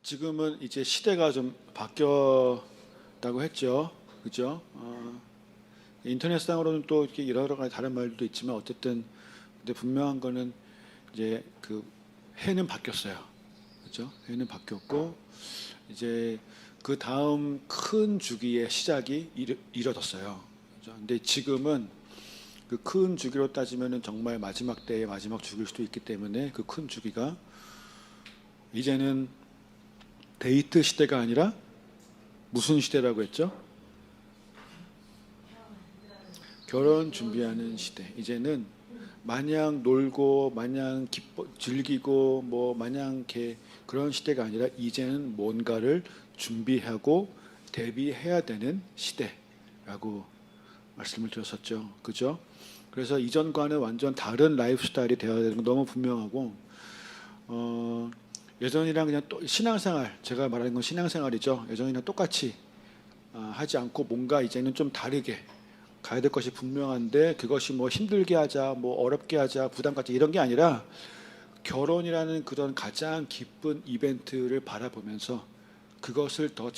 지금은 이제 시대가 좀 바뀌었다고 했죠. 그죠? 인터넷상으로는 또 이렇게 여러 가지 다른 말도 있지만 어쨌든 근데 분명한 거는 이제 그 해는 바뀌었어요. 그죠? 해는 바뀌었고 이제 그 다음 큰 주기의 시작이 이뤄졌어요. 그죠? 근데 지금은 그 큰 주기로 따지면은 정말 마지막 때의 마지막 주기일 수도 있기 때문에 그 큰 주기가 이제는 데이트 시대가 아니라 무슨 시대라고 했죠? 결혼 준비하는 시대. 이제는 마냥 놀고 마냥 기뻐 즐기고 뭐 마냥 이렇게 그런 시대가 아니라 이제는 뭔가를 준비하고 대비해야 되는 시대라고 말씀을 드렸었죠. 그죠? 그래서 이전과는 완전 다른 라이프 스타일이 되어야 되는 건 너무 분명하고 예전이랑 그냥 또 신앙생활, 제가 말하는 건 신앙생활이죠. 예전이랑 똑같이 하지 않고 뭔가 이제는 좀 다르게 가야 될 것이 분명한데 그것이 뭐 힘들게 하자, 뭐 어렵게 하자, 부담 갖자 이런 게 아니라 결혼이라는 그런 가장 기쁜 이벤트를 바라보면서 그것을 더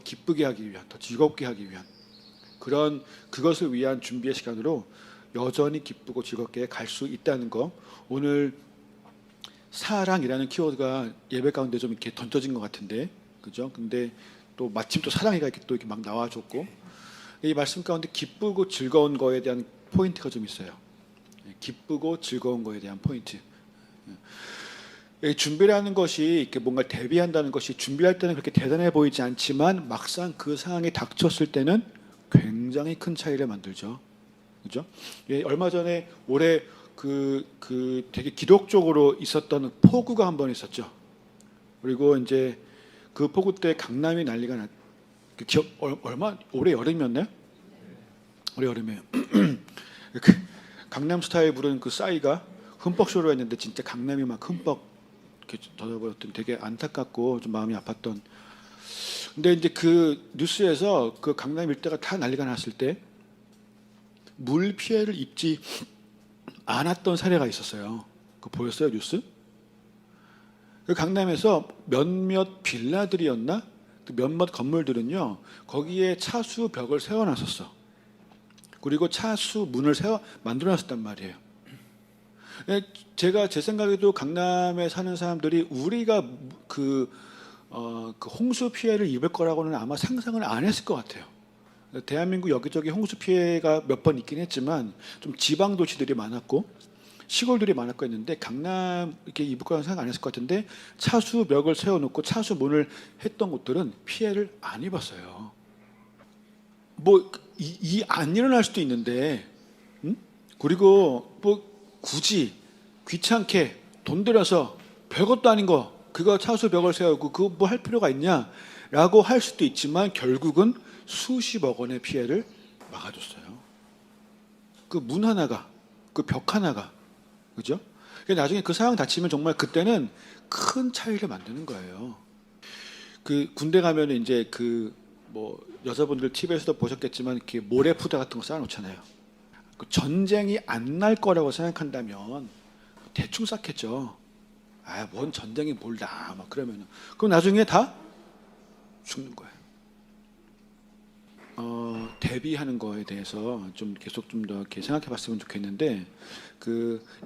기쁘게 하기 위한, 더 즐겁게 하기 위한 그런 그것을 위한 준비의 시간으로 여전히 기쁘고 즐겁게 갈 수 있다는 거. 오늘 사랑이라는 키워드가 예배 가운데 좀 이렇게 던져진 것 같은데, 그죠? 근데 또 마침 또 사랑이가 이렇게 또 이렇게 막 나와줬고, 이 말씀 가운데 기쁘고 즐거운 거에 대한 포인트가 좀 있어요. 기쁘고 즐거운 거에 대한 포인트. 준비라는 것이 이렇게 뭔가 대비한다는 것이 준비할 때는 그렇게 대단해 보이지 않지만 막상 그 상황이 닥쳤을 때는 굉장히 큰 차이를 만들죠. 그죠? 얼마 전에 올해 되게 기록적으로 있었던 폭우가 한 번 있었죠. 그리고 이제 그 폭우 때 강남이 난리가 났. 올해 여름이었나요? 올해 여름에 강남 스타일 부른 그 싸이가 흠뻑 쇼로 했는데 진짜 강남이 막 흠뻑 젖어버렸던 되게 안타깝고 좀 마음이 아팠던. 근데 이제 그 뉴스에서 그 강남 일대가 다 난리가 났을 때 물 피해를 입지 않았던 사례가 있었어요. 그거 보였어요 뉴스? 그 강남에서 몇몇 빌라들이었나? 그 몇몇 건물들은요 거기에 차수 벽을 세워놨었어. 그리고 차수 문을 만들어놨었단 말이에요. 제가 제 생각에도 강남에 사는 사람들이 우리가 그 홍수 피해를 입을 거라고는 아마 상상을 안 했을 것 같아요. 대한민국 여기저기 홍수 피해가 몇 번 있긴 했지만 좀 지방 도시들이 많았고 시골들이 많았고 했는데 강남 이렇게 입을 거라는 생각 안 했을 것 같은데 차수 벽을 세워놓고 차수 문을 했던 곳들은 피해를 안 입었어요. 뭐 안 일어날 수도 있는데, 그리고 뭐 굳이 귀찮게 돈 들여서 별것도 아닌 거 그거 차수 벽을 세우고 그거 뭐 할 필요가 있냐라고 할 수도 있지만 결국은 수십억 원의 피해를 막아줬어요. 그 문 하나가, 그 벽 하나가, 그죠? 나중에 그 상황 닥치면 정말 그때는 큰 차이를 만드는 거예요. 그 군대 가면 이제 그 뭐 여자분들 TV에서도 보셨겠지만 이렇게 모래푸대 같은 거 쌓아놓잖아요. 그 전쟁이 안 날 거라고 생각한다면 대충 쌓겠죠. 뭔 전쟁이 뭘 나, 막 그러면은 그럼 나중에 다 죽는 거예요. 대비하는 거에 대해서 좀 계속 좀 더 이렇게 생각해봤으면 좋겠는데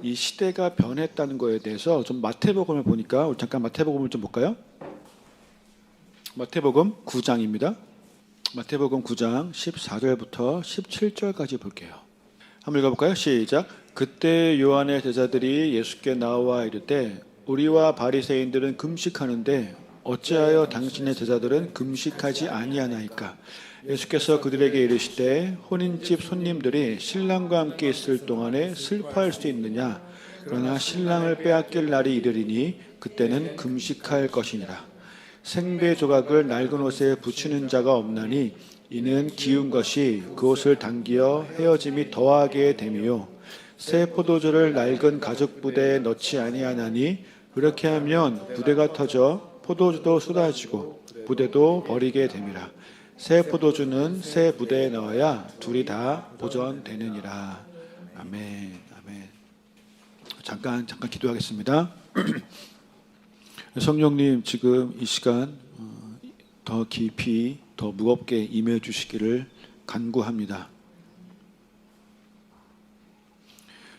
이 시대가 변했다는 거에 대해서 좀 마태복음을 보니까 우리 잠깐 마태복음을 좀 볼까요? 마태복음 9장입니다. 마태복음 9장 14절부터 17절까지 볼게요. 한번 읽어볼까요? 시작. 그때 요한의 제자들이 예수께 나와 이르되 우리와 바리새인들은 금식하는데 어찌하여 당신의 제자들은 금식하지 아니하나이까? 예수께서 그들에게 이르시되 혼인집 손님들이 신랑과 함께 있을 동안에 슬퍼할 수 있느냐? 그러나 신랑을 빼앗길 날이 이르리니 그때는 금식할 것이니라. 생배 조각을 낡은 옷에 붙이는 자가 없나니 이는 기운 것이 그 옷을 당기어 헤어짐이 더하게 됨이요 새 포도주를 낡은 가죽 부대에 넣지 아니하나니 그렇게 하면 부대가 터져 포도주도 쏟아지고 부대도 버리게 됨이라. 새 포도주는 새 부대에 넣어야 둘이 다 보존되느니라. 아멘. 아멘. 잠깐 기도하겠습니다. 성령님 지금 이 시간 더 깊이 더 무겁게 임해 주시기를 간구합니다.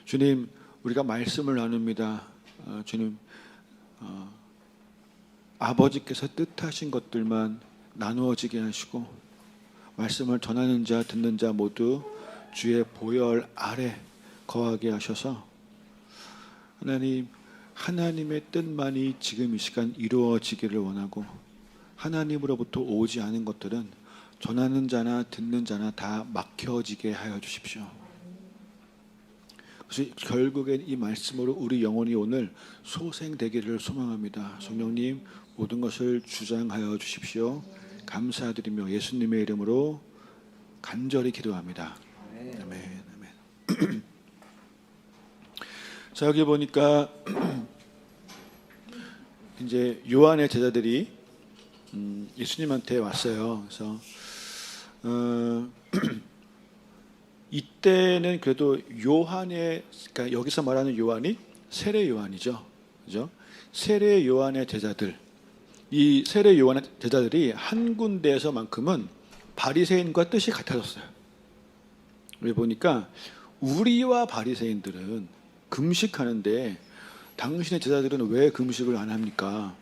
주님, 우리가 말씀을 나눕니다. 주님, 아버지께서 뜻하신 것들만 나누어지게 하시고 말씀을 전하는 자 듣는 자 모두 주의 보혈 아래 거하게 하셔서 하나님, 하나님의 뜻만이 지금 이 시간 이루어지기를 원하고 하나님으로부터 오지 않은 것들은 전하는 자나 듣는 자나 다 막혀지게 하여 주십시오. 그래서 결국엔 이 말씀으로 우리 영혼이 오늘 소생되기를 소망합니다. 성령님 모든 것을 주장하여 주십시오. 감사드리며 예수님의 이름으로 간절히 기도합니다. 아멘. 아멘. 자, 여기 보니까 이제 요한의 제자들이 예수님한테 왔어요. 그래서 이때는 그래도 요한의, 그러니까 여기서 말하는 요한이 세례 요한이죠, 그죠? 세례 요한의 제자들, 이 세례 요한의 제자들이 한 군데에서만큼은 바리새인과 뜻이 같아졌어요. 여기 보니까 우리와 바리새인들은 금식하는데 당신의 제자들은 왜 금식을 안 합니까?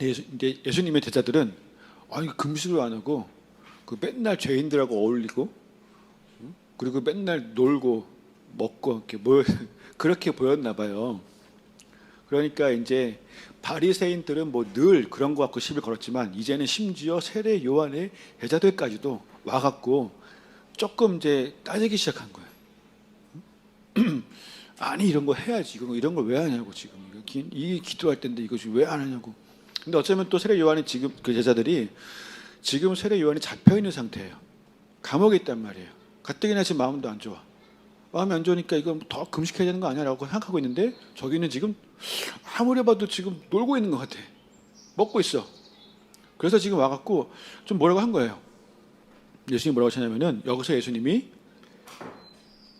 이제 예수님의 제자들은 아니 금식을 안 하고 그 맨날 죄인들하고 어울리고 그리고 맨날 놀고 먹고 이렇게 뭐 그렇게 보였나 봐요. 그러니까 이제 바리새인들은 뭐 늘 그런 거 갖고 시비를 걸었지만 이제는 심지어 세례 요한의 제자들까지도 와갖고 조금 이제 따지기 시작한 거예요. 아니 이런 거 해야지, 이런 걸 왜 하냐고, 지금 이 기도할 텐데 이것이 왜 안 하냐고. 근데 어쩌면 또 세례 요한이 지금 그 제자들이 지금 세례 요한이 잡혀 있는 상태예요. 감옥에 있단 말이에요. 가뜩이나 지금 마음도 안 좋아. 마음이 안 좋으니까 이거 더 금식해야 되는 거 아니야라고 생각하고 있는데 저기는 지금 아무리 봐도 지금 놀고 있는 것 같아. 먹고 있어. 그래서 지금 와갖고 좀 뭐라고 한 거예요. 예수님이 뭐라고 하시냐면은 여기서 예수님이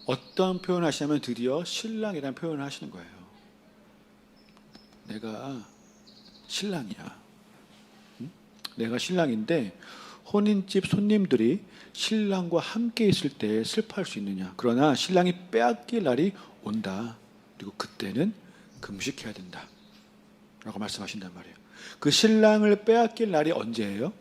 어떤 표현을 하시냐면 드디어 신랑이라는 표현을 하시는 거예요. 내가 신랑이야. 응? 내가 신랑인데 혼인집 손님들이 신랑과 함께 있을 때 슬퍼할 수 있느냐. 그러나 신랑이 빼앗길 날이 온다. 그리고 그때는 금식해야 된다. 라고 말씀하신단 말이에요. 그 신랑을 빼앗길 날이 언제예요?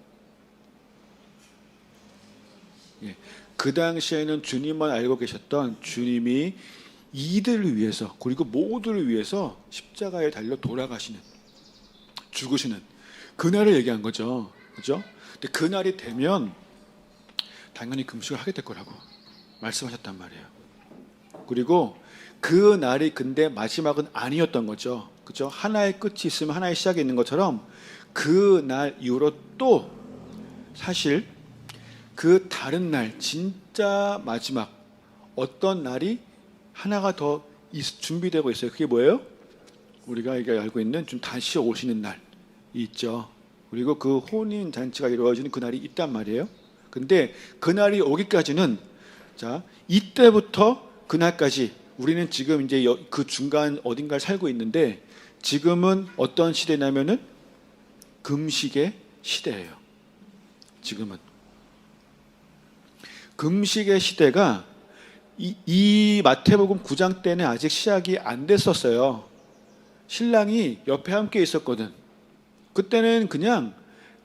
예. 그 당시에는 주님만 알고 계셨던 주님이 이들을 위해서 그리고 모두를 위해서 십자가에 달려 돌아가시는, 죽으시는 그날을 얘기한 거죠. 그죠? 근데 그날이 되면 당연히 금식을 하게 될 거라고 말씀하셨단 말이에요. 그리고 그 날이 근데 마지막은 아니었던 거죠. 그죠? 하나의 끝이 있으면 하나의 시작이 있는 것처럼 그 날 이후로 또 사실 그 다른 날 진짜 마지막 어떤 날이 하나가 더 준비되고 있어요. 그게 뭐예요? 우리가 알고 있는 좀 다시 오시는 날이 있죠. 그리고 그 혼인 잔치가 이루어지는 그 날이 있단 말이에요. 근데 그 날이 오기까지는 자 이때부터 그 날까지 우리는 지금 이제 그 중간 어딘가를 살고 있는데 지금은 어떤 시대냐면은 금식의 시대예요. 지금은 금식의 시대가 이 마태복음 9장 때는 아직 시작이 안 됐었어요. 신랑이 옆에 함께 있었거든. 그때는 그냥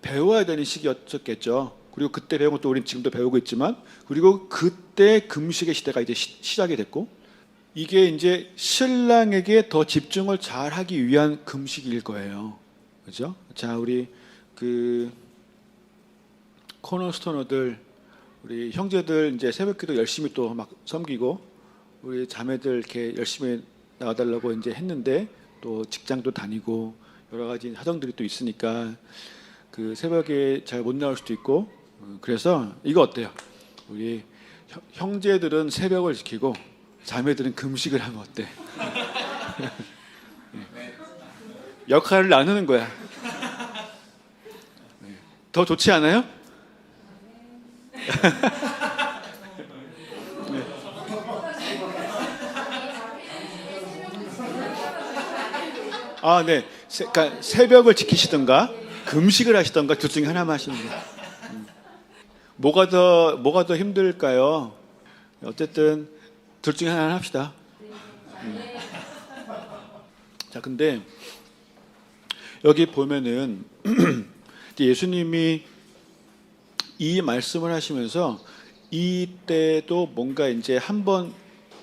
배워야 되는 시기였겠죠. 그리고 그때 배운 것도 우리는 지금도 배우고 있지만 그리고 그때 금식의 시대가 이제 시작이 됐고 이게 이제 신랑에게 더 집중을 잘 하기 위한 금식일 거예요. 그죠? 자, 우리 그 코너스토너들 우리 형제들 이제 새벽기도 열심히 또 막 섬기고 우리 자매들 이렇게 열심히 나와달라고 이제 했는데 또 직장도 다니고 여러 가지 사정들이 또 있으니까 그 새벽에 잘 못 나올 수도 있고 그래서 이거 어때요? 우리 형제들은 새벽을 지키고 자매들은 금식을 하면 어때? 역할을 나누는 거야. 더 좋지 않아요? 아, 네. 그러니까 새벽을 지키시던가 금식을 하시던가 둘 중에 하나만 하시는 거예요. 뭐가 더 힘들까요? 어쨌든 둘 중에 하나 합시다. 자, 근데 여기 보면은 예수님이 이 말씀을 하시면서 이때도 뭔가 이제 한번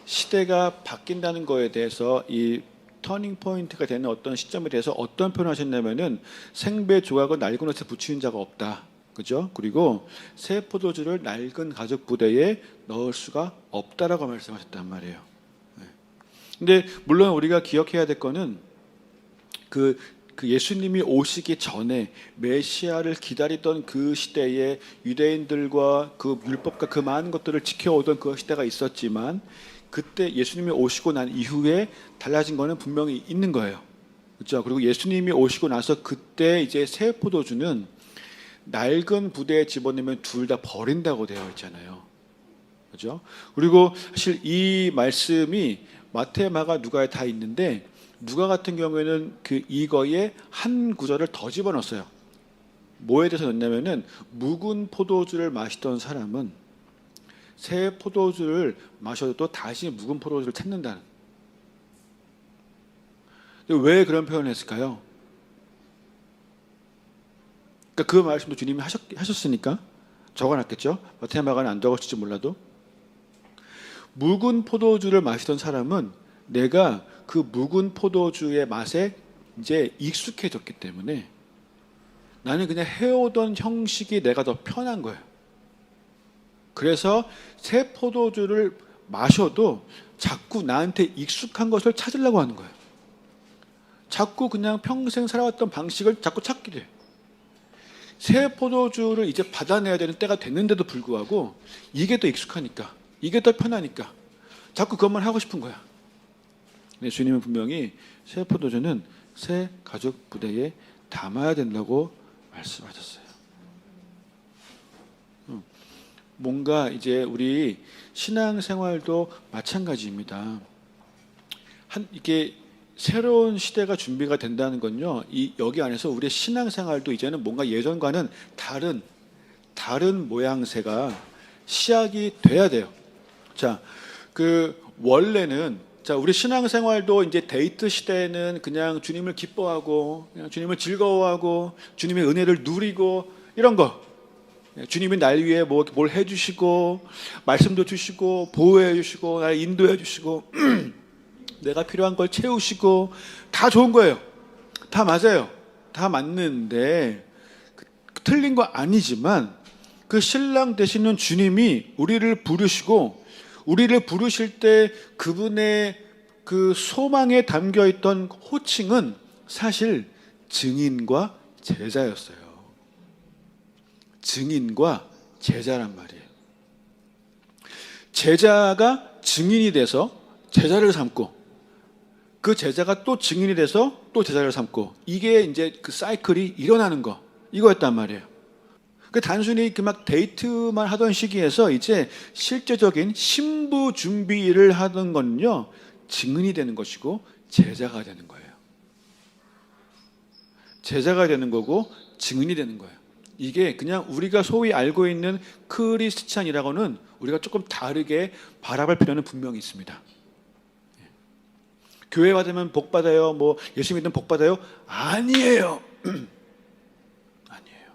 시대가 바뀐다는 거에 대해서 이 터닝 포인트가 되는 어떤 시점에 대해서 어떤 표현을 하셨냐면은 생배 조각은 낡은 옷에 붙이는 자가 없다. 그죠? 그리고 새 포도주를 낡은 가죽 부대에 넣을 수가 없다라고 말씀하셨단 말이에요. 네. 근데 물론 우리가 기억해야 될 거는 그 예수님이 오시기 전에 메시아를 기다리던 그 시대에 유대인들과 그 율법과 그 많은 것들을 지켜오던 그 시대가 있었지만 그때 예수님이 오시고 난 이후에 달라진 거는 분명히 있는 거예요. 그렇죠? 그리고 예수님이 오시고 나서 그때 이제 새 포도주는 낡은 부대에 집어넣으면 둘 다 버린다고 되어 있잖아요. 그렇죠? 그리고 사실 이 말씀이 마태, 마가, 누가에 다 있는데 누가 같은 경우에는 이거에 한 구절을 더 집어넣었어요. 뭐에 대해서 넣냐면은 묵은 포도주를 마시던 사람은 새 포도주를 마셔도 다시 묵은 포도주를 찾는다는. 왜 그런 표현을 했을까요? 그러니까 그 말씀도 주님이 하셨으니까 적어놨겠죠. 마태, 마가는 안 적었을지 몰라도 묵은 포도주를 마시던 사람은 내가 그 묵은 포도주의 맛에 이제 익숙해졌기 때문에 나는 그냥 해오던 형식이 내가 더 편한 거예요. 그래서 새 포도주를 마셔도 자꾸 나한테 익숙한 것을 찾으려고 하는 거예요. 자꾸 그냥 평생 살아왔던 방식을 자꾸 찾게 돼요. 새 포도주를 이제 받아내야 되는 때가 됐는데도 불구하고 이게 더 익숙하니까, 이게 더 편하니까 자꾸 그것만 하고 싶은 거야. 근데 주님은 분명히 새 포도주는 새 가죽 부대에 담아야 된다고 말씀하셨어요. 뭔가 이제 우리 신앙생활도 마찬가지입니다. 이게 새로운 시대가 준비가 된다는 건요. 여기 안에서 우리의 신앙생활도 이제는 뭔가 예전과는 다른 모양새가 시작이 돼야 돼요. 자, 원래는 우리 신앙생활도 이제 데이트 시대에는 그냥 주님을 기뻐하고 그냥 주님을 즐거워하고 주님의 은혜를 누리고 이런 거. 주님이 날 위해 뭘 해주시고 말씀도 주시고 보호해 주시고 날 인도해 주시고 내가 필요한 걸 채우시고 다 좋은 거예요. 다 맞아요. 다 맞는데 틀린 거 아니지만 그 신랑 되시는 주님이 우리를 부르실 때 그분의 그 소망에 담겨 있던 호칭은 사실 증인과 제자였어요. 증인과 제자란 말이에요. 제자가 증인이 돼서 제자를 삼고 그 제자가 또 증인이 돼서 또 제자를 삼고 이게 이제 그 사이클이 일어나는 거 이거였단 말이에요. 단순히 막 데이트만 하던 시기에서 이제 실제적인 신부 준비를 하던 건요 증인이 되는 것이고 제자가 되는 거예요. 제자가 되는 거고 증인이 되는 거예요. 이게 그냥 우리가 소위 알고 있는 크리스찬이라고는 우리가 조금 다르게 바라볼 필요는 분명히 있습니다. 교회 받으면 복 받아요. 예수 믿으면 복 받아요? 아니에요. 아니에요.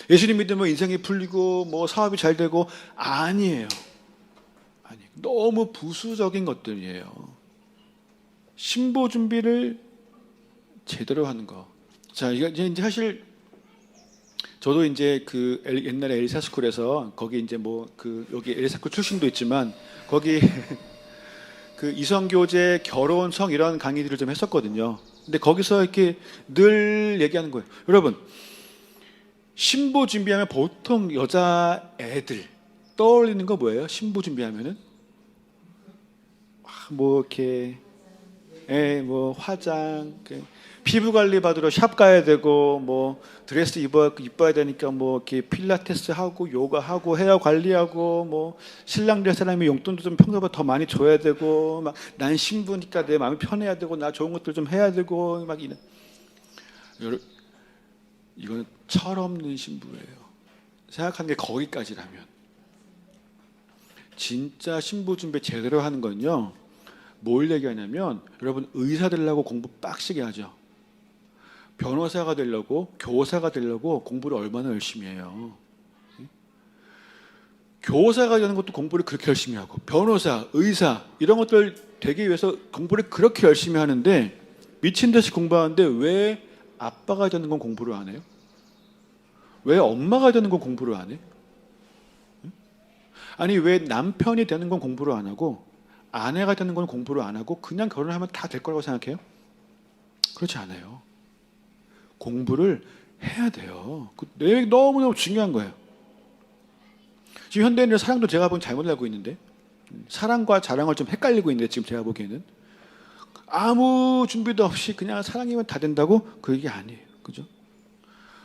예수님 믿으면 인생이 풀리고 사업이 잘 되고 아니에요. 너무 부수적인 것들이에요. 신부 준비를 제대로 하는 거. 자, 이제 사실 저도 이제 옛날에 엘사스쿨에서 거기 이제 여기 엘사스쿨 출신도 있지만 거기 이성교제, 결혼성 이런 강의들을 좀 했었거든요. 근데 거기서 이렇게 늘 얘기하는 거예요. 여러분, 신부 준비하면 보통 여자 애들 떠올리는 거 뭐예요? 신부 준비하면은 이렇게 화장, 피부 관리 받으러 샵 가야 되고 뭐 드레스 입어야 되니까 뭐 이렇게 필라테스 하고 요가 하고 헤어 관리하고 뭐 신랑 될 사람이 용돈도 좀 평소보다 더 많이 줘야 되고 막 난 신부니까 내 마음이 편해야 되고 나 좋은 것들 좀 해야 되고 막 이런 이거는 철없는 신부예요. 생각하는 게 거기까지라면 진짜 신부 준비 제대로 하는 건요. 뭘 얘기하냐면 여러분 의사 되려고 공부 빡시게 하죠. 변호사가 되려고 교사가 되려고 공부를 얼마나 열심히 해요. 교사가 되는 것도 공부를 그렇게 열심히 하고 변호사, 의사 이런 것들 되기 위해서 공부를 그렇게 열심히 하는데 미친 듯이 공부하는데 왜 아빠가 되는 건 공부를 안 해요? 왜 엄마가 되는 건 공부를 안 해? 아니 왜 남편이 되는 건 공부를 안 하고 아내가 되는 건 공부를 안 하고 그냥 결혼하면 다 될 거라고 생각해요? 그렇지 않아요. 공부를 해야 돼요. 그 너무너무 중요한 거예요. 지금 현대인들 사랑도 제가 보기엔 잘못 알고 있는데 사랑과 자랑을 좀 헷갈리고 있는데 지금 제가 보기에는 아무 준비도 없이 그냥 사랑이면 다 된다고? 그 얘기 아니에요. 그죠?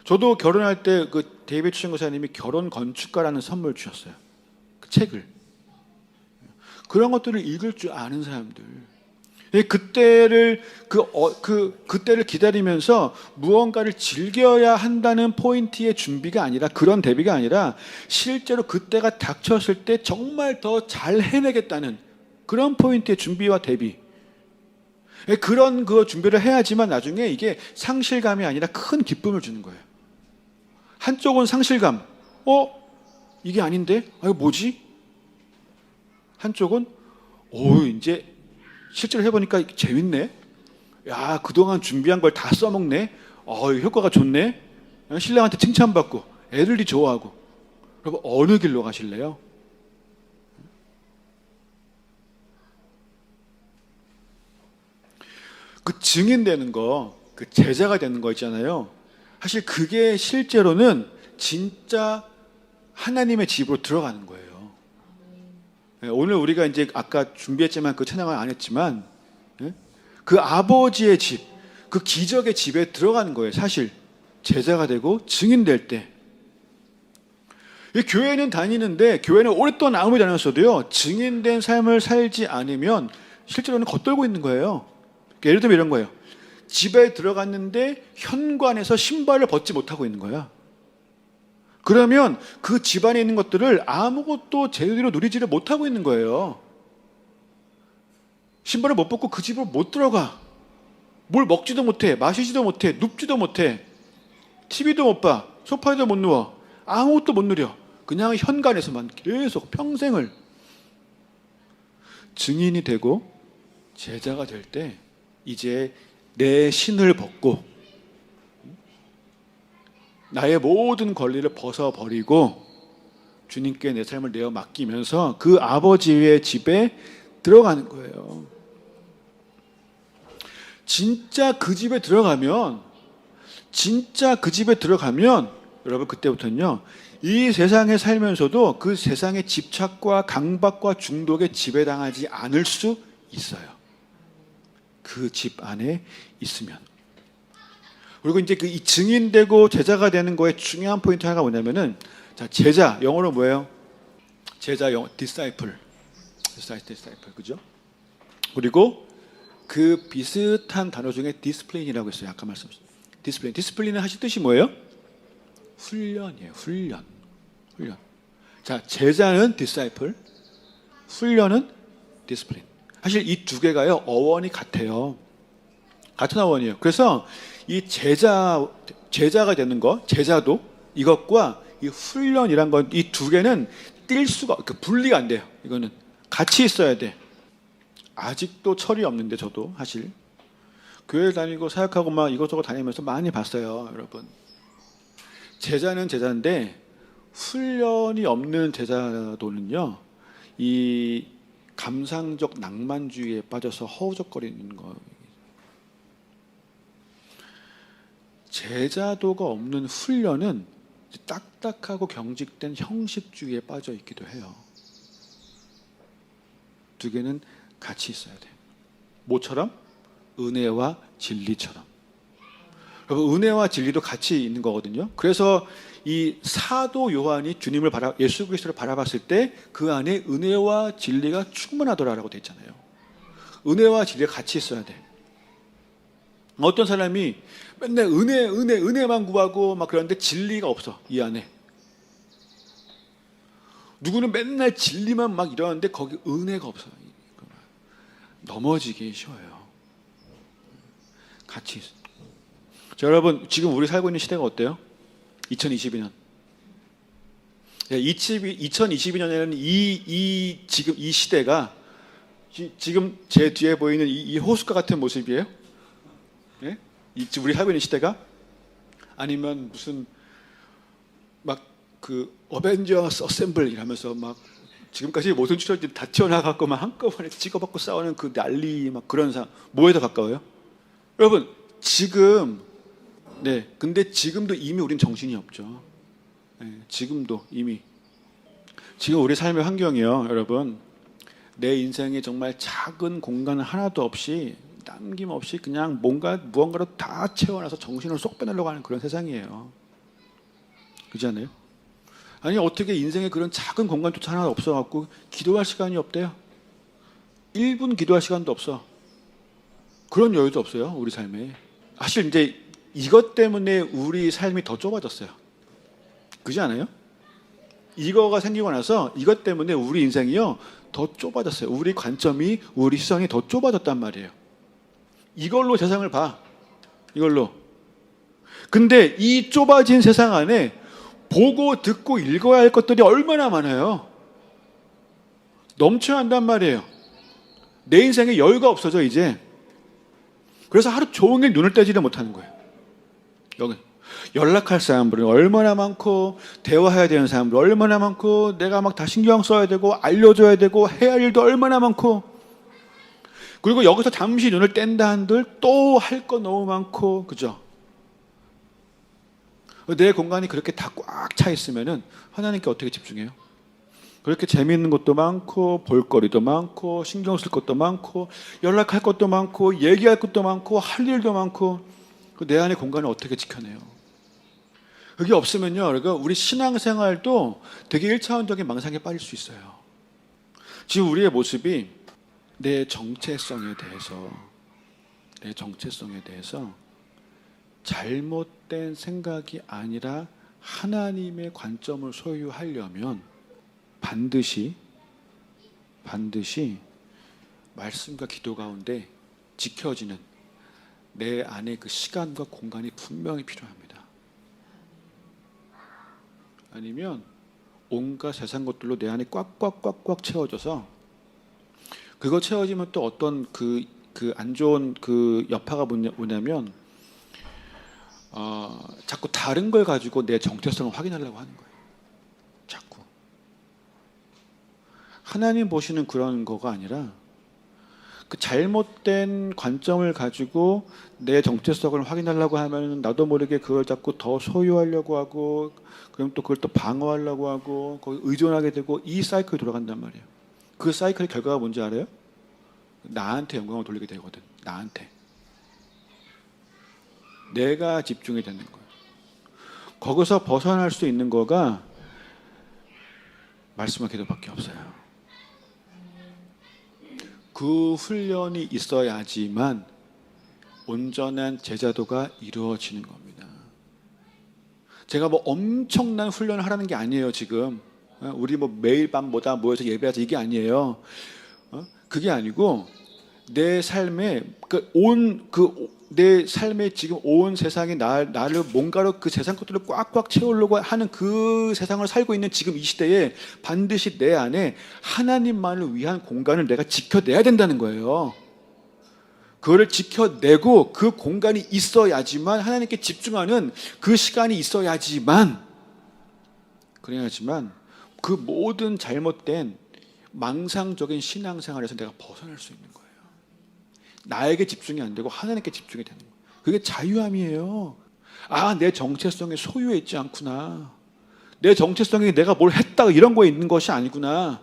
저도 결혼할 때 그 데이비드 추천교사님이 결혼 건축가라는 선물 주셨어요. 그 책을. 그런 것들을 읽을 줄 아는 사람들. 그때를 그때를 기다리면서 무언가를 즐겨야 한다는 포인트의 준비가 아니라 그런 대비가 아니라 실제로 그때가 닥쳤을 때 정말 더 잘 해내겠다는 그런 포인트의 준비와 대비. 그런 그 준비를 해야지만 나중에 이게 상실감이 아니라 큰 기쁨을 주는 거예요. 한쪽은 상실감. 이게 아닌데? 이거 뭐지? 한쪽은 이제 실제로 해보니까 재밌네. 야, 그동안 준비한 걸 다 써먹네. 효과가 좋네. 신랑한테 칭찬받고 애들이 좋아하고. 여러분 어느 길로 가실래요? 그 증인되는 거, 그 제자가 되는 거 있잖아요. 사실 그게 실제로는 진짜 하나님의 집으로 들어가는 거예요. 오늘 우리가 이제 아까 준비했지만 그 찬양을 안 했지만 그 아버지의 집, 그 기적의 집에 들어가는 거예요. 사실 제자가 되고 증인될 때. 교회는 다니는데 교회는 오랫동안 아무리 다녔어도요. 증인된 삶을 살지 않으면 실제로는 겉돌고 있는 거예요. 예를 들면 이런 거예요. 집에 들어갔는데 현관에서 신발을 벗지 못하고 있는 거야. 그러면 그 집안에 있는 것들을 아무것도 제대로 누리지를 못하고 있는 거예요. 신발을 못 벗고 그 집으로 못 들어가. 뭘 먹지도 못해, 마시지도 못해, 눕지도 못해, TV도 못 봐, 소파에도 못 누워, 아무것도 못 누려. 그냥 현관에서만 계속 평생을. 증인이 되고 제자가 될 때 이제 내 신을 벗고 나의 모든 권리를 벗어버리고 주님께 내 삶을 내어 맡기면서 그 아버지의 집에 들어가는 거예요. 진짜 그 집에 들어가면 여러분 그때부터는요. 이 세상에 살면서도 그 세상의 집착과 강박과 중독에 지배당하지 않을 수 있어요. 그 집 안에 있으면. 그리고 이제 그 증인되고 제자가 되는 거에 중요한 포인트 하나가 뭐냐면은 자, 제자 영어로 뭐예요? 제자 영어 disciple. 그죠? 그리고 그 비슷한 단어 중에 디스플레인이라고 있어요. 아까 말씀하신 디스플레인은 하실 뜻이 뭐예요? 훈련이에요. 훈련. 자, 제자는 disciple, 훈련은 discipline. 사실 이 두 개가요 어원이 같아요. 같은 어원이에요. 그래서 이 제자가 되는 거, 제자도 이것과 이 훈련이란 건 이 두 개는 뗄 수가, 분리가 안 돼요. 이거는 같이 있어야 돼. 아직도 철이 없는데 저도 사실 교회 다니고 사역하고 막 이것저것 다니면서 많이 봤어요, 여러분. 제자는 제자인데 훈련이 없는 제자도는요, 이 감상적 낭만주의에 빠져서 허우적거리는 거. 제자도가 없는 훈련은 딱딱하고 경직된 형식주의에 빠져 있기도 해요. 두 개는 같이 있어야 돼요. 뭐처럼? 은혜와 진리처럼. 여러분, 은혜와 진리도 같이 있는 거거든요. 그래서 이 사도 요한이 주님을 예수 그리스도를 바라봤을 때 그 안에 은혜와 진리가 충만하더라라고 돼 있잖아요. 은혜와 진리가 같이 있어야 돼. 어떤 사람이 맨날 은혜만 구하고 막 그러는데 진리가 없어, 이 안에. 누구는 맨날 진리만 막 이러는데 거기 은혜가 없어. 넘어지기 쉬워요. 같이 있어. 자, 여러분, 지금 우리 살고 있는 시대가 어때요? 2022년. 2022년에는 지금 이 시대가 지금 제 뒤에 보이는 이 호숫가 같은 모습이에요? 네? 우리 살고 있는 시대가? 아니면 무슨 막 그 어벤져스 어셈블 이러면서 막 지금까지 모든 출연진이 다 튀어나가고 막 한꺼번에 찍어받고 싸우는 그 난리 막 그런 상황, 뭐에 더 가까워요? 여러분, 지금 근데 지금도 이미 우린 정신이 없죠. 지금도 이미 지금 우리 삶의 환경이요, 여러분, 내 인생에 정말 작은 공간 하나도 없이 남김없이 그냥 무언가로 다 채워놔서 정신을 쏙 빼내려고 하는 그런 세상이에요. 그렇지 않아요? 아니, 어떻게 인생에 그런 작은 공간조차 하나 없어갖고 기도할 시간이 없대요. 1분 기도할 시간도 없어. 그런 여유도 없어요, 우리 삶에. 사실 이제 이것 때문에 우리 삶이 더 좁아졌어요. 그렇지 않아요? 이거가 생기고 나서 이것 때문에 우리 인생이요 더 좁아졌어요. 우리 관점이, 우리 시선이 더 좁아졌단 말이에요. 이걸로 세상을 봐. 이걸로. 근데 이 좁아진 세상 안에 보고 듣고 읽어야 할 것들이 얼마나 많아요. 넘쳐야 한단 말이에요. 내 인생에 여유가 없어져 이제. 그래서 하루 종일 눈을 떼지를 못하는 거예요. 여기 연락할 사람들은 얼마나 많고, 대화해야 되는 사람들 얼마나 많고, 내가 막 다 신경 써야 되고 알려줘야 되고 해야 할 일도 얼마나 많고, 그리고 여기서 잠시 눈을 뗀다 한들 또 할 거 너무 많고, 그죠? 내 공간이 그렇게 다 꽉 차 있으면은 하나님께 어떻게 집중해요? 그렇게 재미있는 것도 많고, 볼거리도 많고, 신경 쓸 것도 많고, 연락할 것도 많고, 얘기할 것도 많고, 할 일도 많고, 내 안의 공간을 어떻게 지켜내요? 그게 없으면요, 그러니까 우리 신앙생활도 되게 1차원적인 망상에 빠질 수 있어요. 지금 우리의 모습이 내 정체성에 대해서 잘못된 생각이 아니라 하나님의 관점을 소유하려면 반드시 말씀과 기도 가운데 지켜지는 내 안에 그 시간과 공간이 분명히 필요합니다. 아니면 온갖 세상 것들로 내 안에 꽉꽉 채워져서, 그거 채워지면 또 어떤 그 안 좋은 그 여파가 뭐냐면 자꾸 다른 걸 가지고 내 정체성을 확인하려고 하는 거예요. 자꾸. 하나님 보시는 그런 거가 아니라 그 잘못된 관점을 가지고 내 정체성을 확인하려고 하면 나도 모르게 그걸 자꾸 더 소유하려고 하고, 그럼 또 그걸 또 방어하려고 하고, 거기 의존하게 되고, 이 사이클이 돌아간단 말이에요. 그 사이클의 결과가 뭔지 알아요? 나한테 영광을 돌리게 되거든. 나한테. 내가 집중이 되는 거예요. 거기서 벗어날 수 있는 거가 말씀과 기도밖에 없어요. 그 훈련이 있어야지만 온전한 제자도가 이루어지는 겁니다. 제가 뭐 엄청난 훈련을 하라는 게 아니에요, 지금. 우리 뭐 매일 밤마다 모여서 예배하자 이게 아니에요. 그게 아니고 내 삶에 내 삶에 지금 온 세상이 나를 뭔가로 그 세상 것들을 꽉꽉 채우려고 하는 그 세상을 살고 있는 지금 이 시대에 반드시 내 안에 하나님만을 위한 공간을 내가 지켜내야 된다는 거예요. 그거를 지켜내고 그 공간이 있어야지만, 하나님께 집중하는 그 시간이 있어야지만, 그래야지만 그 모든 잘못된 망상적인 신앙생활에서 내가 벗어날 수 있는 거예요. 나에게 집중이 안 되고 하나님께 집중이 되는 거예요. 그게 자유함이에요. 내 정체성에 소유해 있지 않구나. 내 정체성이 내가 뭘 했다 이런 거에 있는 것이 아니구나.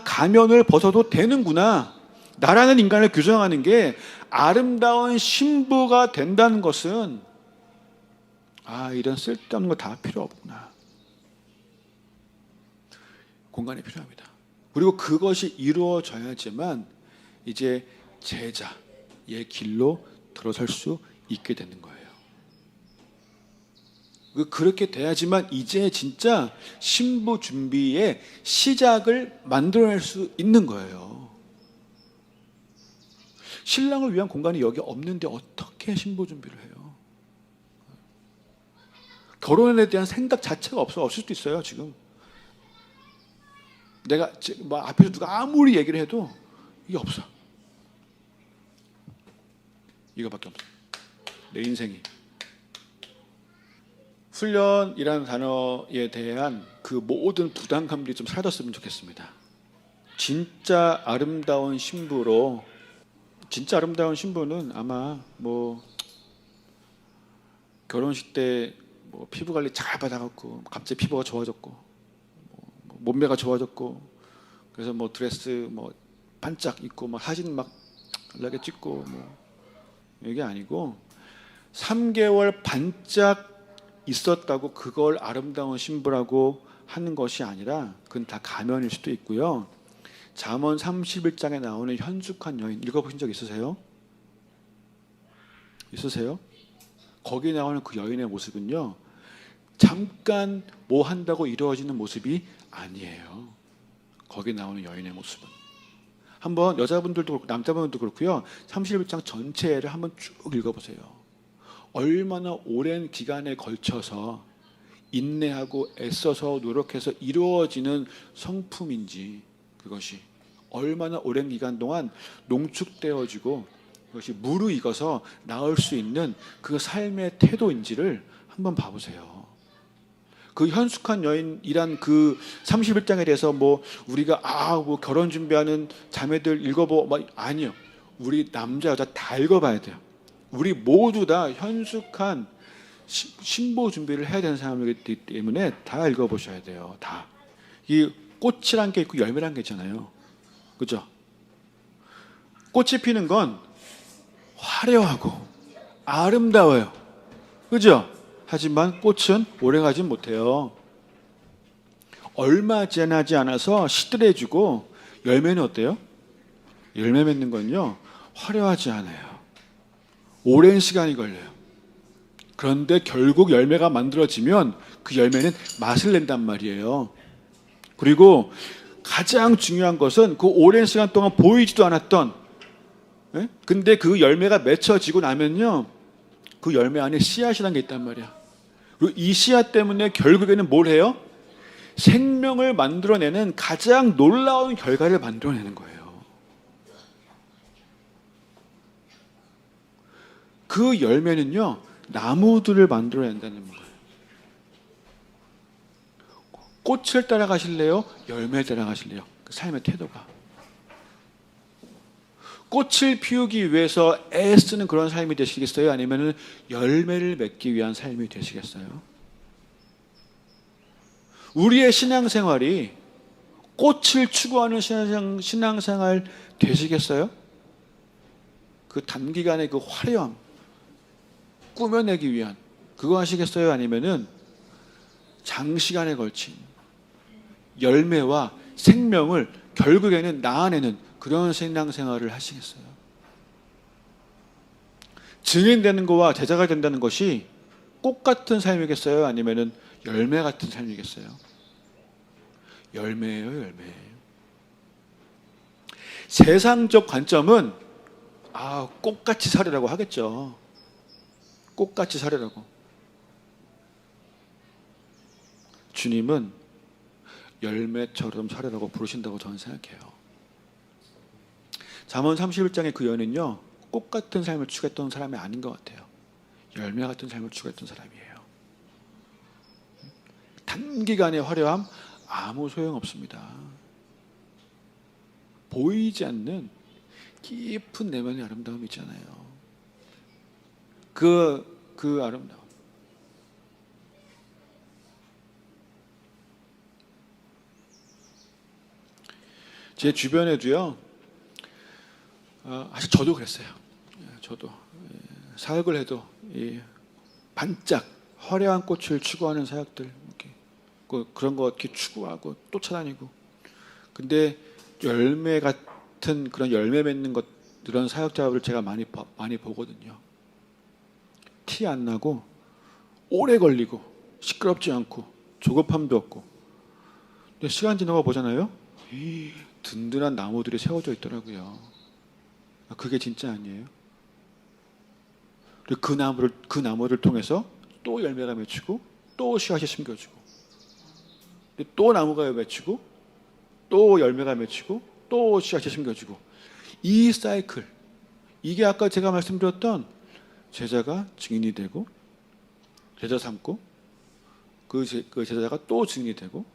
가면을 벗어도 되는구나. 나라는 인간을 규정하는 게 아름다운 신부가 된다는 것은 아, 이런 쓸데없는 거 다 필요 없구나. 공간이 필요합니다. 그리고 그것이 이루어져야지만 이제 제자의 길로 들어설 수 있게 되는 거예요. 그렇게 돼야지만 이제 진짜 신부 준비의 시작을 만들어낼 수 있는 거예요. 신랑을 위한 공간이 여기 없는데 어떻게 신부 준비를 해요? 결혼에 대한 생각 자체가 없을 수도 있어요. 지금 내가 뭐 앞에서 누가 아무리 얘기를 해도 이게 없어. 이거밖에 없어. 내 인생이. 훈련이라는 단어에 대한 그 모든 부담감들이 좀 사라졌으면 좋겠습니다. 진짜 아름다운 신부로, 진짜 아름다운 신부는 아마 뭐 결혼식 때 뭐 피부 관리 잘 받아갖고 갑자기 피부가 좋아졌고 뭐 몸매가 좋아졌고 그래서 뭐 드레스 뭐 반짝 입고 막 사진 막 연락에 찍고 뭐 이게 아니고 3개월 반짝 있었다고 그걸 아름다운 신부라고 하는 것이 아니라 그건 다 가면일 수도 있고요. 잠언 31장에 나오는 현숙한 여인 읽어보신 적 있으세요? 있으세요? 거기 나오는 그 여인의 모습은요, 잠깐 뭐 한다고 이루어지는 모습이 아니에요. 거기 나오는 여인의 모습은. 한번 여자분들도 그렇고 남자분들도 그렇고요. 31장 전체를 한번 쭉 읽어보세요. 얼마나 오랜 기간에 걸쳐서 인내하고 애써서 노력해서 이루어지는 성품인지, 그것이 얼마나 오랜 기간 동안 농축되어지고 그것이 무르익어서 나올 수 있는 그 삶의 태도인지를 한번 봐보세요. 그 현숙한 여인이란 그 31장에 대해서 뭐 우리가 뭐 결혼 준비하는 자매들 아니요. 우리 남자 여자 다 읽어봐야 돼요. 우리 모두 다 현숙한 신부 준비를 해야 되는 사람이기 때문에 다 읽어보셔야 돼요. 다. 이 꽃이란 게 있고 열매란 게 있잖아요. 그죠? 꽃이 피는 건 화려하고 아름다워요. 그죠? 하지만 꽃은 오래가지 못해요. 얼마 지나지 않아서 시들해지고, 열매는 어때요? 열매 맺는 건요, 화려하지 않아요. 오랜 시간이 걸려요. 그런데 결국 열매가 만들어지면 그 열매는 맛을 낸단 말이에요. 그리고 가장 중요한 것은 그 오랜 시간 동안 보이지도 않았던, 근데 그 열매가 맺혀지고 나면요, 그 열매 안에 씨앗이라는 게 있단 말이야. 그리고 이 씨앗 때문에 결국에는 뭘 해요? 생명을 만들어내는 가장 놀라운 결과를 만들어내는 거예요. 그 열매는요, 나무들을 만들어낸다는 거예요. 꽃을 따라가실래요? 열매를 따라가실래요? 그 삶의 태도가. 꽃을 피우기 위해서 애쓰는 그런 삶이 되시겠어요? 아니면 열매를 맺기 위한 삶이 되시겠어요? 우리의 신앙생활이 꽃을 추구하는 신앙생활 되시겠어요? 그 단기간의 그 화려함, 꾸며내기 위한 그거 하시겠어요? 아니면은 장시간에 걸친 열매와 생명을 결국에는 낳아내는 그런 신앙생활을 하시겠어요? 증인되는 것과 제자가 된다는 것이 꽃 같은 삶이겠어요? 아니면은 열매 같은 삶이겠어요? 열매예요, 열매예요. 세상적 관점은 꽃같이 살으라고 하겠죠. 꽃같이 살으라고. 주님은 열매처럼 살으라고 부르신다고 저는 생각해요. 잠언 31장의 그 여인은요, 꽃 같은 삶을 추구했던 사람이 아닌 것 같아요. 열매 같은 삶을 추구했던 사람이에요. 단기간의 화려함 아무 소용없습니다. 보이지 않는 깊은 내면의 아름다움이 있잖아요. 그 아름다움. 제 주변에도요, 저도 그랬어요. 저도 사역을 해도 반짝 화려한 꽃을 추구하는 사역들, 이렇게 그런 거 이렇게 추구하고 쫓아다니고. 근데 열매 같은 그런 열매 맺는 것, 이런 사역자를 제가 많이 보거든요. 티 안 나고 오래 걸리고 시끄럽지 않고 조급함도 없고. 근데 시간 지나고 보잖아요. 든든한 나무들이 세워져 있더라고요. 그게 진짜 아니에요? 그리고 그 나무를 통해서 또 열매가 맺히고 또 씨앗이 심겨지고 또 나무가 맺히고 또 열매가 맺히고 또 씨앗이 심겨지고, 이 사이클, 이게 아까 제가 말씀드렸던 제자가 증인이 되고 제자 삼고 그 제자가 또 증인이 되고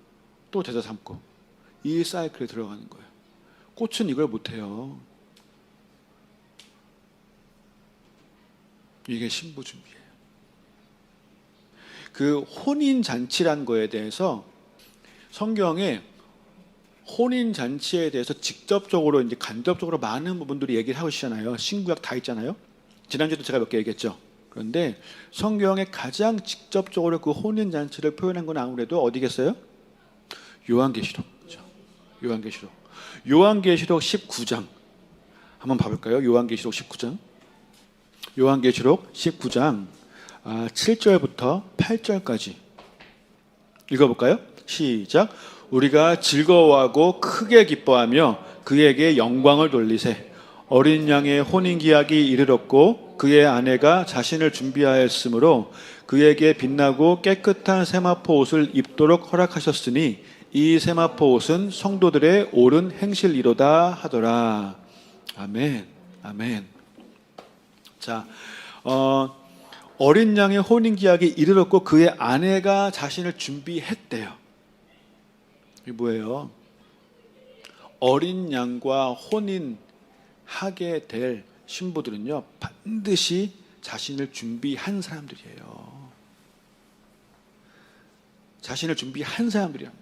또 제자 삼고, 이 사이클에 들어가는 거예요. 꽃은 이걸 못해요. 이게 신부 준비예요. 그 혼인 잔치란 거에 대해서 성경에 혼인 잔치에 대해서 직접적으로 이제 간접적으로 많은 부분들이 얘기를 하고 있잖아요. 신구약 다 있잖아요. 지난주에도 제가 몇 개 얘기했죠. 그런데 성경에 가장 직접적으로 그 혼인 잔치를 표현한 건 아무래도 어디겠어요? 요한계시록. 그렇죠? 요한계시록 19장 한번 봐볼까요? 요한계시록 19장. 요한계시록 19장 7절부터 8절까지 읽어볼까요? 시작. 우리가 즐거워하고 크게 기뻐하며 그에게 영광을 돌리세. 어린 양의 혼인기약이 이르렀고 그의 아내가 자신을 준비하였으므로 그에게 빛나고 깨끗한 세마포 옷을 입도록 허락하셨으니 이 세마포 옷은 성도들의 옳은 행실이로다 하더라. 아멘. 아멘. 자, 어린 양의 혼인기약이 이르렀고 그의 아내가 자신을 준비했대요. 이게 뭐예요? 어린 양과 혼인하게 될 신부들은요, 반드시 자신을 준비한 사람들이에요. 자신을 준비한 사람들이란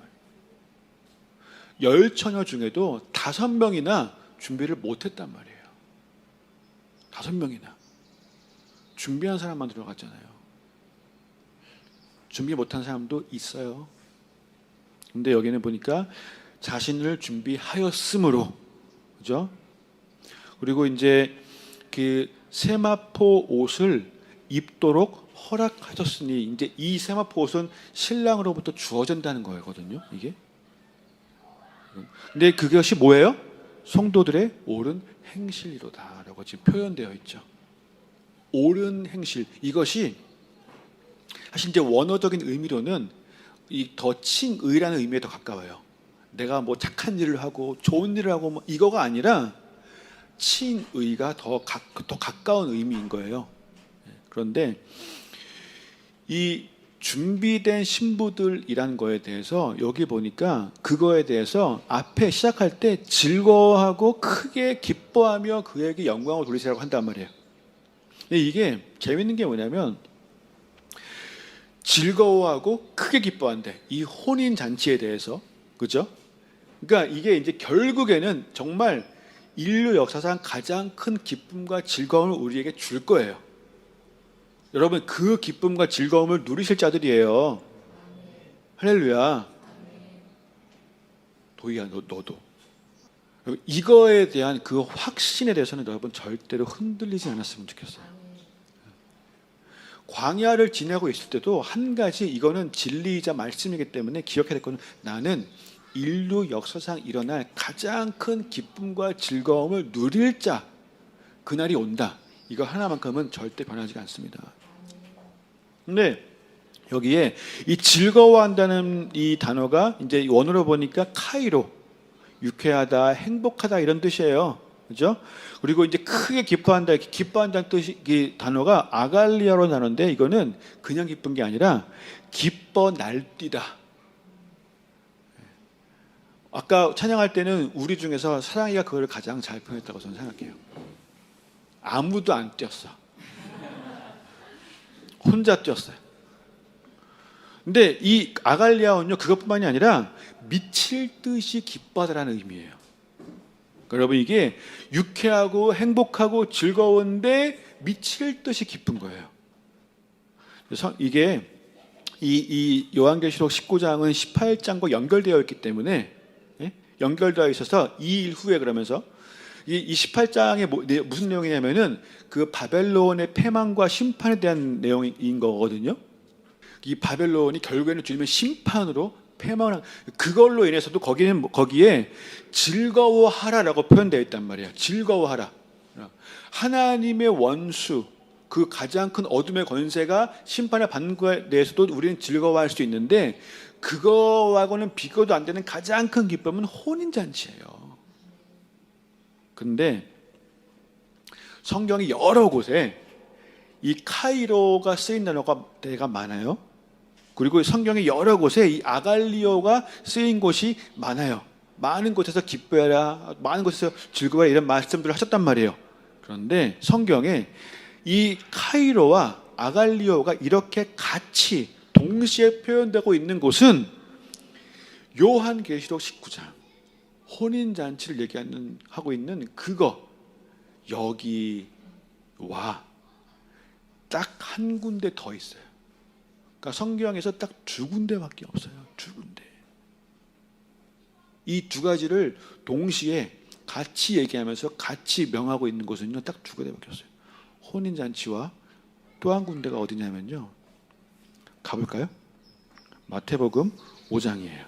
말이에요. 10처녀 중에도 5명이나 준비를 못했단 말이에요. 5명이나. 준비한 사람만 들어갔잖아요. 준비 못한 사람도 있어요. 근데 여기는 보니까 자신을 준비하였으므로, 그죠? 그리고 이제 그 세마포 옷을 입도록 허락하셨으니, 이제 이 세마포 옷은 신랑으로부터 주어진다는 거거든요, 이게. 근데 그것이 뭐예요? 성도들의 옳은 행실이로다라고 지금 표현되어 있죠. 옳은 행실, 이것이 사실 이제 원어적인 의미로는 이 더 칭의라는 의미에 더 가까워요. 내가 뭐 착한 일을 하고 좋은 일을 하고 뭐 이거가 아니라 칭의가 더 가까운 의미인 거예요. 그런데 이 준비된 신부들이란 거에 대해서 여기 보니까 그거에 대해서 앞에 시작할 때 즐거워하고 크게 기뻐하며 그에게 영광을 돌리시라고 한단 말이에요. 근데 이게 재밌는 게 뭐냐면 즐거워하고 크게 기뻐한대. 이 혼인 잔치에 대해서. 그죠? 그러니까 이게 이제 결국에는 정말 인류 역사상 가장 큰 기쁨과 즐거움을 우리에게 줄 거예요. 여러분, 그 기쁨과 즐거움을 누리실 자들이에요. 할렐루야. 도희야, 너도. 이거에 대한 그 확신에 대해서는 여러분 절대로 흔들리지 않았으면 좋겠어요. 광야를 지내고 있을 때도 한 가지, 이거는 진리이자 말씀이기 때문에 기억해야 될 거는, 나는 인류 역사상 일어날 가장 큰 기쁨과 즐거움을 누릴 자, 그날이 온다. 이거 하나만큼은 절대 변하지 않습니다. 근데 여기에 이 즐거워한다는 이 단어가 이제 원어로 보니까 카이로, 유쾌하다, 행복하다 이런 뜻이에요. 그죠? 그리고 이제 크게 기뻐한다, 기뻐한다는 뜻이, 이 단어가 아갈리아로 나누는데 이거는 그냥 기쁜 게 아니라 기뻐 날뛰다. 아까 찬양할 때는 우리 중에서 사랑이가 그걸 가장 잘 표현했다고 저는 생각해요. 아무도 안 뛰었어. 혼자 뛰었어요. 근데 이 아갈리아는요, 그것뿐만이 아니라 미칠 듯이 기뻐하다라는 의미예요. 여러분, 이게 유쾌하고 행복하고 즐거운데 미칠 듯이 기쁜 거예요. 그래서 이게 이 요한계시록 19장은 18장과 연결되어 있기 때문에, 예? 연결되어 있어서 이 일 후에, 그러면서 이 18장에 무슨 내용이냐면은 그 바벨론의 패망과 심판에 대한 내용인 거거든요. 이 바벨론이 결국에는 주님의 심판으로 패망을, 그걸로 인해서도 거기에 즐거워하라라고 표현되어 있단 말이에요. 즐거워하라. 하나님의 원수, 그 가장 큰 어둠의 권세가 심판을 받는 것에 대해서도 우리는 즐거워할 수 있는데, 그거하고는 비교도 안 되는 가장 큰 기쁨은 혼인잔치예요. 근데 성경이 여러 곳에 이 카이로가 쓰인 단어가 되게 많아요. 그리고 성경의 여러 곳에 이 아갈리오가 쓰인 곳이 많아요. 많은 곳에서 기뻐해라, 많은 곳에서 즐거워해라, 이런 말씀들을 하셨단 말이에요. 그런데 성경에 이 카이로와 아갈리오가 이렇게 같이 동시에 표현되고 있는 곳은 요한계시록 19장 혼인잔치를 하고 있는 그거, 여기와 딱 한 군데 더 있어요. 그러니까 성경에서 딱 두 군데밖에 없어요. 두 군데. 이 두 가지를 동시에 같이 얘기하면서 같이 명하고 있는 곳은요, 딱 두 군데밖에 없어요. 혼인잔치와 또 한 군데가 어디냐면요, 가볼까요? 마태복음 5장이에요.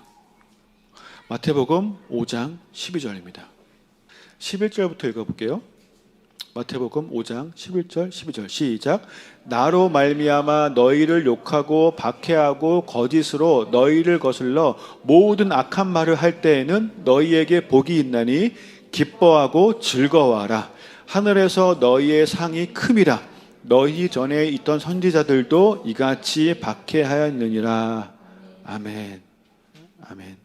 마태복음 5장 12절입니다. 11절부터 읽어볼게요. 마태복음 5장 11절 12절 시작. 나로 말미암아 너희를 욕하고 박해하고 거짓으로 너희를 거슬러 모든 악한 말을 할 때에는 너희에게 복이 있나니 기뻐하고 즐거워하라. 하늘에서 너희의 상이 큼이라. 너희 전에 있던 선지자들도 이같이 박해하였느니라. 아멘. 아멘.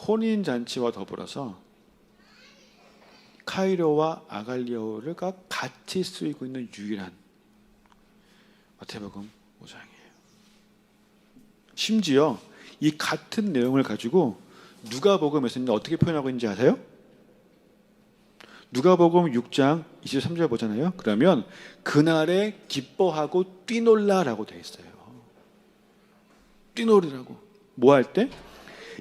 혼인잔치와 더불어서 카이로와 아갈리오가 같이 쓰이고 있는 유일한 마태복음 5장이에요. 심지어 이 같은 내용을 가지고 누가복음에서는 어떻게 표현하고 있는지 아세요? 누가복음 6장 23절 보잖아요. 그러면 그날에 기뻐하고 뛰놀라라고 되어 있어요. 뛰놀으라고. 뭐 할 때?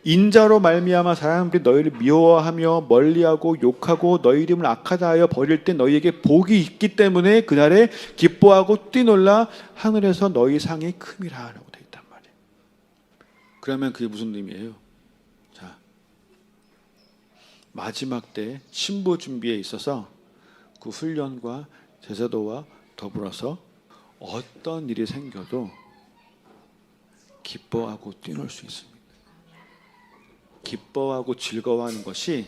인자로 말미암아 사람들이 너희를 미워하며 멀리하고 욕하고 너희 이름을 악하다 하여 버릴 때 너희에게 복이 있기 때문에 그날에 기뻐하고 뛰놀라. 하늘에서 너희 상이 큼이라 라고 되어 있단 말이에요. 그러면 그게 무슨 의미예요? 자, 마지막 때 신부 준비에 있어서 그 훈련과 제사도와 더불어서 어떤 일이 생겨도 기뻐하고 뛰놀 수 있습니다. 기뻐하고 즐거워하는 것이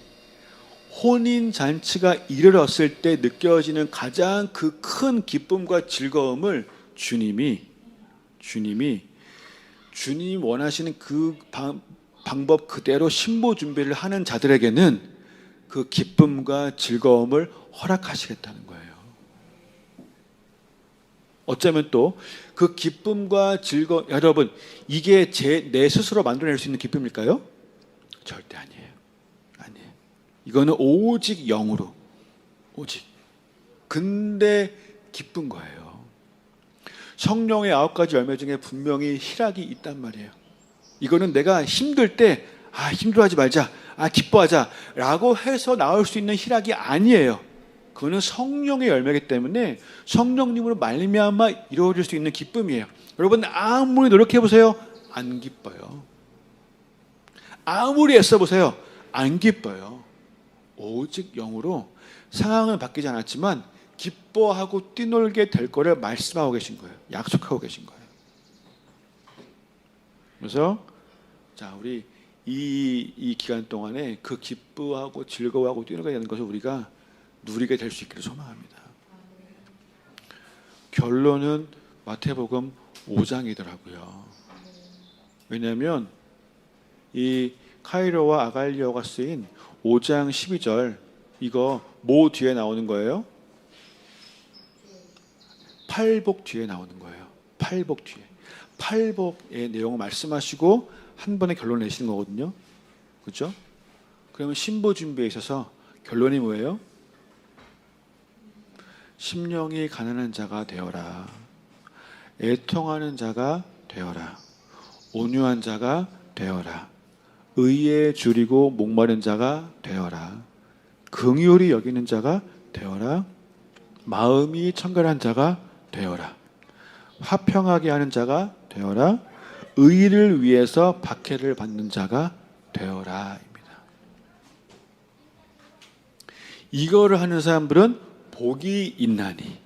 혼인잔치가 이르렀을 때 느껴지는 가장 그 큰 기쁨과 즐거움을 주님이 원하시는 그 방법 그대로 신부 준비를 하는 자들에게는 그 기쁨과 즐거움을 허락하시겠다는 거예요. 어쩌면 또 그 기쁨과 즐거움, 여러분, 이게 내 스스로 만들어낼 수 있는 기쁨일까요? 절대 아니에요. 아니에요. 이거는 오직 영으로, 오직. 근데 기쁜 거예요. 성령의 9가지 열매 중에 분명히 희락이 있단 말이에요. 이거는 내가 힘들 때 힘들어하지 말자, 기뻐하자 라고 해서 나올 수 있는 희락이 아니에요. 그거는 성령의 열매이기 때문에 성령님으로 말미암아 이루어질 수 있는 기쁨이에요. 여러분, 아무리 노력해보세요, 안 기뻐요. 아무리 애써보세요, 안 기뻐요. 오직 영으로 상황은 바뀌지 않았지만 기뻐하고 뛰놀게 될 거를 말씀하고 계신 거예요. 약속하고 계신 거예요. 그래서 자, 우리 이 기간 동안에 그 기뻐하고 즐거워하고 뛰놀게 되는 것을 우리가 누리게 될 수 있기를 소망합니다. 결론은 마태복음 5장이더라고요. 왜냐하면 이 카이로와 아갈리오가 쓰인 5장 12절, 이거 뭐 뒤에 나오는 거예요? 팔복 뒤에 나오는 거예요. 팔복 뒤에. 팔복의 내용을 말씀하시고 한 번에 결론을 내시는 거거든요. 그렇죠? 그러면 신부 준비에 있어서 결론이 뭐예요? 심령이 가난한 자가 되어라. 애통하는 자가 되어라. 온유한 자가 되어라. 의에 줄이고 목마른 자가 되어라. 긍휼히 여기는 자가 되어라. 마음이 청결한 자가 되어라. 화평하게 하는 자가 되어라. 의를 위해서 박해를 받는 자가 되어라 입니다. 이거를 하는 사람들은 복이 있나니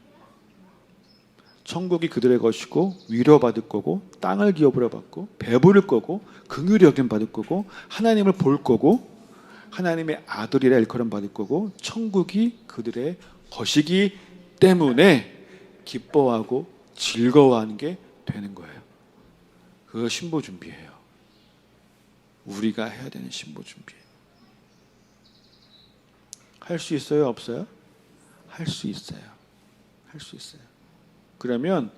천국이 그들의 것이고 위로받을 거고 땅을 기업으로 받고 배부를 거고 긍휼히 여김 받을 거고 하나님을 볼 거고 하나님의 아들이라 일컬음 받을 거고 천국이 그들의 것이기 때문에 기뻐하고 즐거워하는 게 되는 거예요. 그거 신보 준비예요. 우리가 해야 되는 신보 준비예요. 할 수 있어요? 없어요? 할 수 있어요. 할 수 있어요. 그러면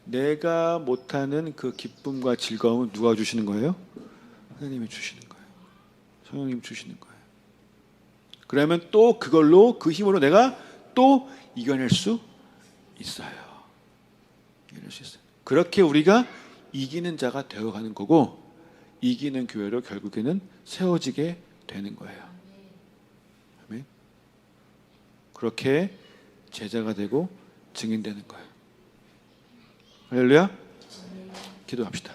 내가 못하는 그 기쁨과 즐거움은 누가 주시는 거예요? 하나님이 주시는 거예요. 성령님 주시는 거예요. 그러면 또 그걸로 그 힘으로 내가 또 이겨낼 수 있어요. 이겨낼 수 있어요. 그렇게 우리가 이기는 자가 되어가는 거고 이기는 교회로 결국에는 세워지게 되는 거예요. 아멘. 그렇게 제자가 되고 증인되는 거예요. 할렐루야. 기도합시다.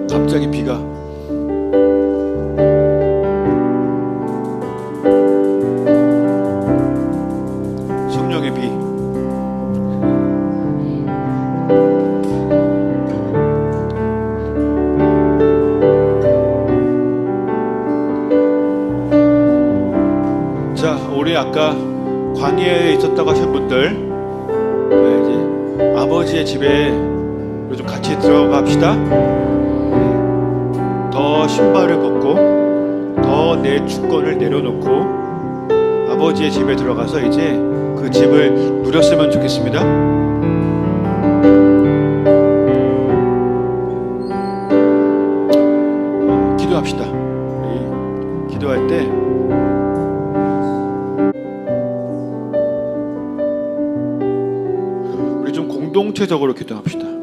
갑자기 비가 성령의 비. 자, 우리 아까 광야에 있었다고 하신 분들 이제 아버지의 집에 좀 같이 들어갑시다. 더 신발을 벗고 더 내 주권을 내려놓고 아버지의 집에 들어가서 이제 그 집을 누렸으면 좋겠습니다. 기도합시다. 우리 기도할 때 우리 좀 공동체적으로 기도합시다.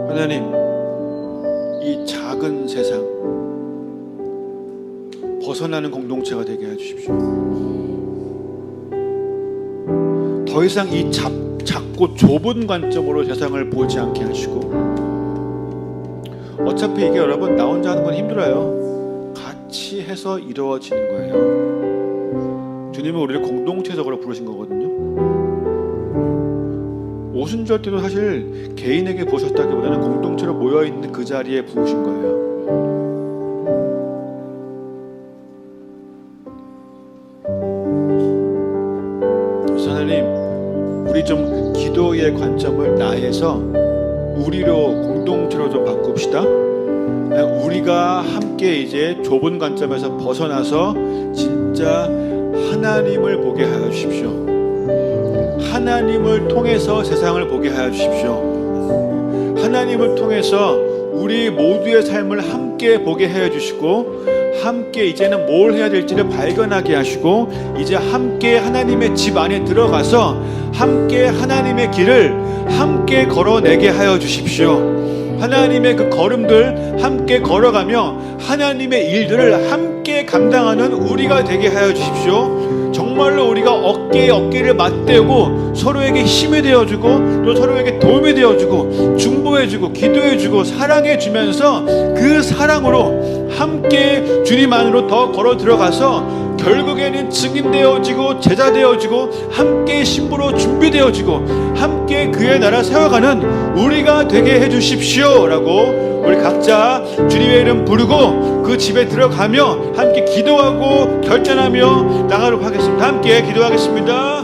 하나님, 이 작은 세상 벗어나는 공동체가 되게 해주십시오. 더 이상 이 작고 좁은 관점으로 세상을 보지 않게 하시고, 어차피 이게 여러분 나 혼자 하는 건 힘들어요. 같이 해서 이루어지는 거예요. 주님은 우리를 공동체적으로 부르신 거거든요. 오순절 때도 사실 개인에게 부으셨다기보다는 공동체로 모여있는 그 자리에 부으신 거예요. 그래서 하나님, 우리 좀 기도의 관점을 나에서 우리로 공동체로 좀 바꿉시다. 우리가 함께 이제 좁은 관점에서 벗어나서 진짜 하나님을 보게 하여 주십시오. 하나님을 통해서 세상을 보게 하여 주십시오. 하나님을 통해서 우리 모두의 삶을 함께 보게 하여 주시고, 함께 이제는 뭘 해야 될지를 발견하게 하시고, 이제 함께 하나님의 집 안에 들어가서 함께 하나님의 길을 함께 걸어내게 하여 주십시오. 하나님의 그 걸음들 함께 걸어가며 하나님의 일들을 함께 감당하는 우리가 되게 하여 주십시오. 정말로 우리가 어깨에 어깨를 맞대고 서로에게 힘이 되어주고 또 서로에게 도움이 되어주고 중보해주고 기도해주고 사랑해주면서 그 사랑으로 함께 주님 안으로 더 걸어 들어가서 결국에는 증인되어지고 제자되어지고 함께 신부로 준비되어지고 함께 그의 나라 세워가는 우리가 되게 해주십시오 라고 우리 각자 주님의 이름 부르고 그 집에 들어가며 함께 기도하고 결전하며 나가도록 하겠습니다. 함께 기도하겠습니다.